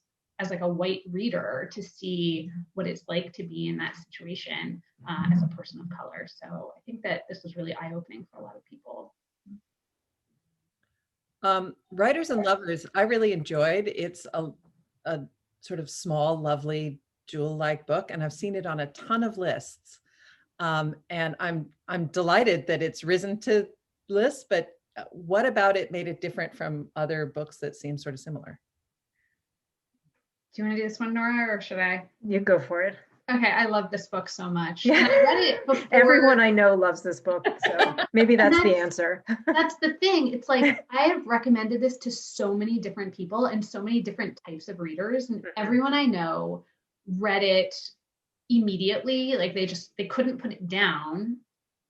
like a white reader to see what it's like to be in that situation as a person of color. So I think that this was really eye-opening for a lot of people. Writers and Lovers, I really enjoyed. It's a sort of small, lovely, jewel-like book, and I've seen it on a ton of lists. And I'm delighted that it's risen to lists, but what about it made it different from other books that seem sort of similar? Do you want to do this one, Nora, or should I? You go for it. Okay, I love this book so much. Yeah. I read it before. Everyone I know loves this book, so maybe that's the answer. That's the thing. It's like I have recommended this to so many different people and so many different types of readers, and everyone I know read it immediately. Like they couldn't put it down,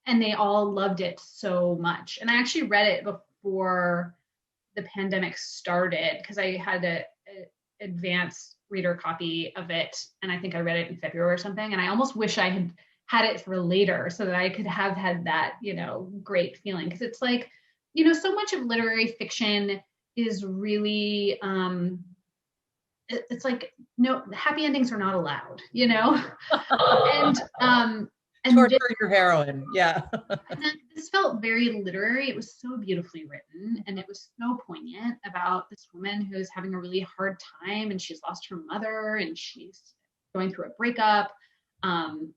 and they all loved it so much. And I actually read it before the pandemic started because I had an advanced reader copy of it, and I think I read it in February or something, and I almost wish I had it for later so that I could have had that great feeling, because it's like so much of literary fiction is really it's like, no, happy endings are not allowed, and Torture your heroine. Yeah. And this felt very literary. It was so beautifully written, and it was so poignant about this woman who's having a really hard time, and she's lost her mother, and she's going through a breakup, and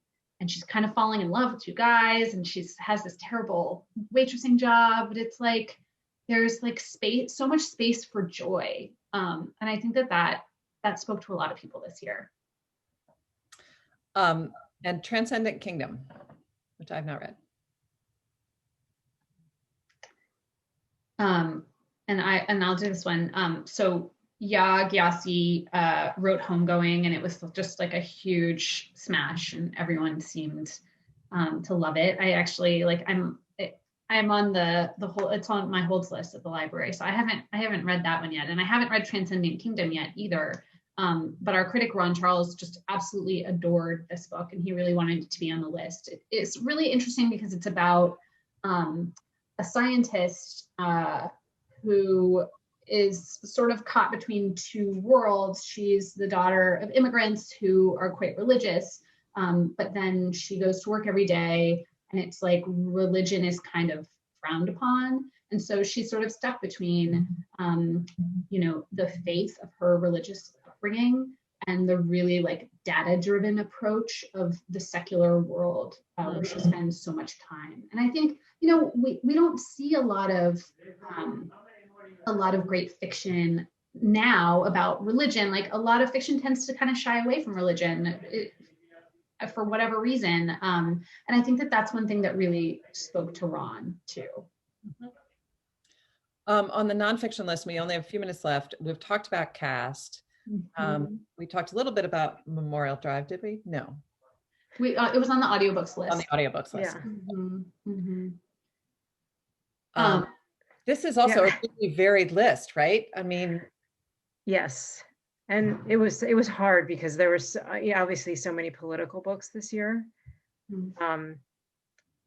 she's kind of falling in love with two guys, and she has this terrible waitressing job. But it's like there's like space, so much space for joy, and I think that spoke to a lot of people this year. And Transcendent Kingdom, which I've not read. And I'll do this one. So Yaa Gyasi wrote Homegoing, and it was just like a huge smash, and everyone seemed to love it. I actually I'm on the whole, it's on my holds list at the library, so I haven't read that one yet, and I haven't read Transcendent Kingdom yet either. But our critic Ron Charles just absolutely adored this book, and he really wanted it to be on the list. It's really interesting because it's about a scientist who is sort of caught between two worlds. She's the daughter of immigrants who are quite religious, but then she goes to work every day, and it's like religion is kind of frowned upon. And so she's sort of stuck between, the faith of her religious upbringing and the really like data-driven approach of the secular world where she spends so much time. And I think, we don't see a lot of great fiction now about religion. Like a lot of fiction tends to kind of shy away from religion for whatever reason. And I think that that's one thing that really spoke to Ron too. Mm-hmm. On the nonfiction list, we only have a few minutes left. We've talked about Caste. We talked a little bit about Memorial Drive, did we? No. It was on the audiobooks list. On the audiobooks list. Yeah. This is also a really varied list, right? I mean, yes. And it was hard because there was obviously so many political books this year. Mm.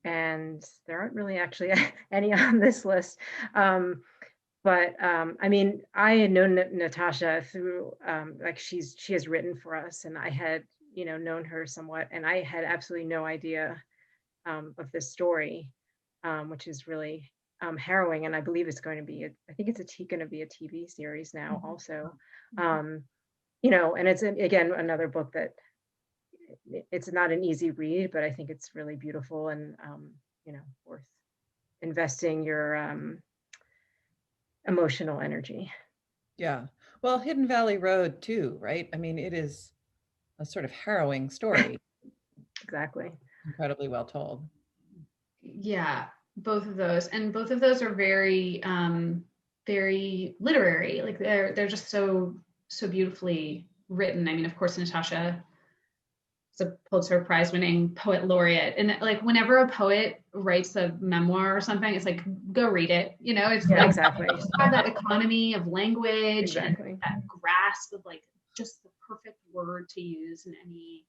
And there aren't really actually any on this list. I mean, I had known Natasha through, like she has written for us, and I had, known her somewhat, and I had absolutely no idea of this story, which is really harrowing. And I believe it's going to be, I think it's going to be a TV series now also. And it's again, another book that it's not an easy read, but I think it's really beautiful and, worth investing your emotional energy. Yeah. Well, Hidden Valley Road too, right? I mean, it is a sort of harrowing story, Exactly. incredibly well told. Yeah, both of those, and both of those are very very literary. Like they're just so beautifully written. I mean, of course, Natasha is a Pulitzer Prize winning poet laureate, and like whenever a poet writes a memoir or something, it's like go read it. It's Yeah, like exactly. just have that economy of language Exactly. and that grasp of like just the perfect word to use in any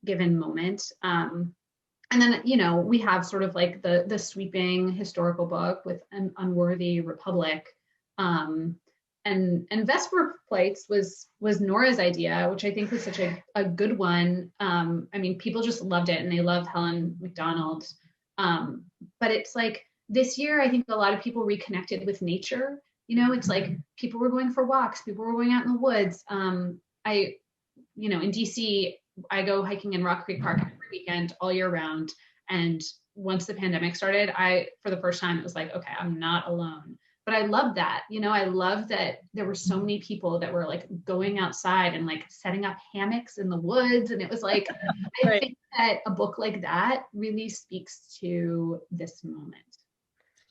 given moment. And then we have sort of like the sweeping historical book with An Unworthy Republic. And Vesper Plates was Nora's idea, which I think was such a good one. I mean, people just loved it, and they love Helen Macdonald. But it's like this year, I think a lot of people reconnected with nature. It's like people were going for walks, people were going out in the woods. In DC, I go hiking in Rock Creek Park every weekend all year round. And once the pandemic started, for the first time, it was like, okay, I'm not alone. But I love that. I love that there were so many people that were like going outside and like setting up hammocks in the woods. And it was like, I think that a book like that really speaks to this moment.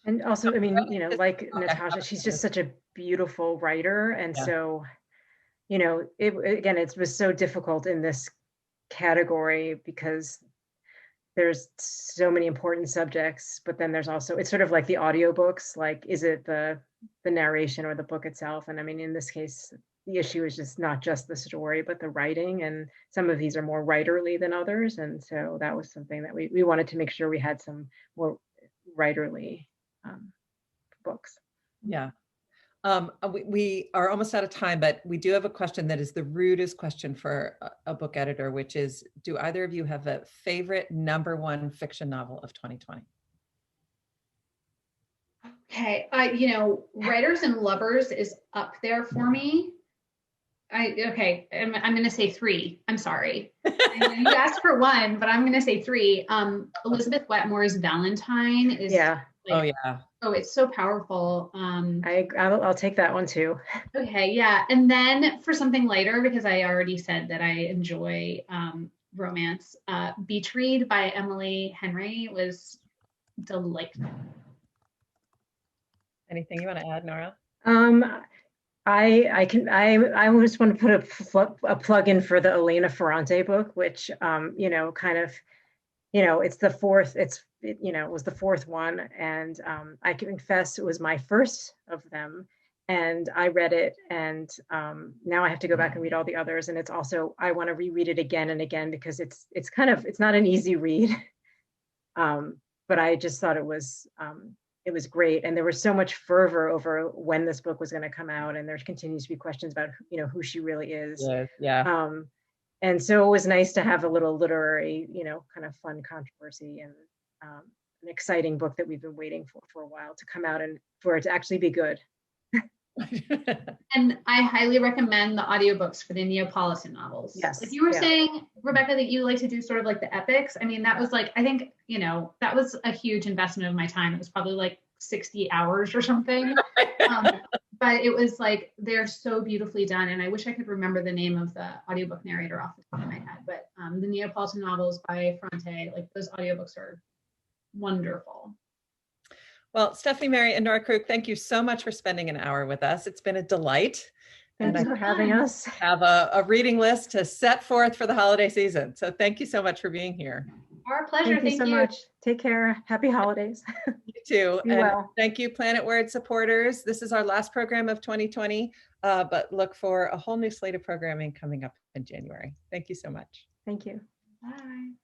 And also, I mean, like Natasha, she's just such a beautiful writer. And so, it was so difficult in this category because there's so many important subjects, but then there's also, it's sort of like the audiobooks, like, is it the narration or the book itself? And I mean, in this case, the issue is just not just the story, but the writing. And some of these are more writerly than others. And so that was something that we wanted to make sure we had some more writerly books. Yeah. We are almost out of time, but we do have a question that is the rudest question for a book editor, which is, do either of you have a favorite #1 fiction novel of 2020? Okay. Writers and Lovers is up there for me. I'm going to say 3. I'm sorry. You asked for 1, but I'm going to say 3. Elizabeth Wetmore's Valentine is it's so powerful. I'll take that one too. Okay, yeah. And then for something lighter, because I already said that I enjoy romance, Beach Read by Emily Henry was delightful. Anything you want to add, Nora? I just want to put a plug in for the Elena Ferrante book, which kind of, it's the fourth. It was the fourth one, and I can confess it was my first of them, and I read it, and now I have to go back and read all the others, and it's also, I want to reread it again and again because it's not an easy read, but I just thought it was great, and there was so much fervor over when this book was going to come out, and there continues to be questions about who she really is. Yeah. And so it was nice to have a little literary, kind of fun controversy, and an exciting book that we've been waiting for a while to come out and for it to actually be good. And I highly recommend the audiobooks for the Neapolitan novels. Yes. Like you were saying, Rebecca, that you like to do sort of like the epics. I mean, that was like, I think, that was a huge investment of my time. It was probably like 60 hours or something. But it was like, they're so beautifully done. And I wish I could remember the name of the audiobook narrator off the top of my head. But the Neapolitan novels by Ferrante, like those audiobooks are wonderful. Well, Stephanie Mary and Nora Krug, thank you so much for spending an hour with us. It's been a delight. Thank you for having us. Have a reading list to set forth for the holiday season. So thank you so much for being here. Our pleasure. Thank you so much. Take care. Happy holidays. You too. Be well. Thank you, Planet Word supporters. This is our last program of 2020, but look for a whole new slate of programming coming up in January. Thank you so much. Thank you. Bye.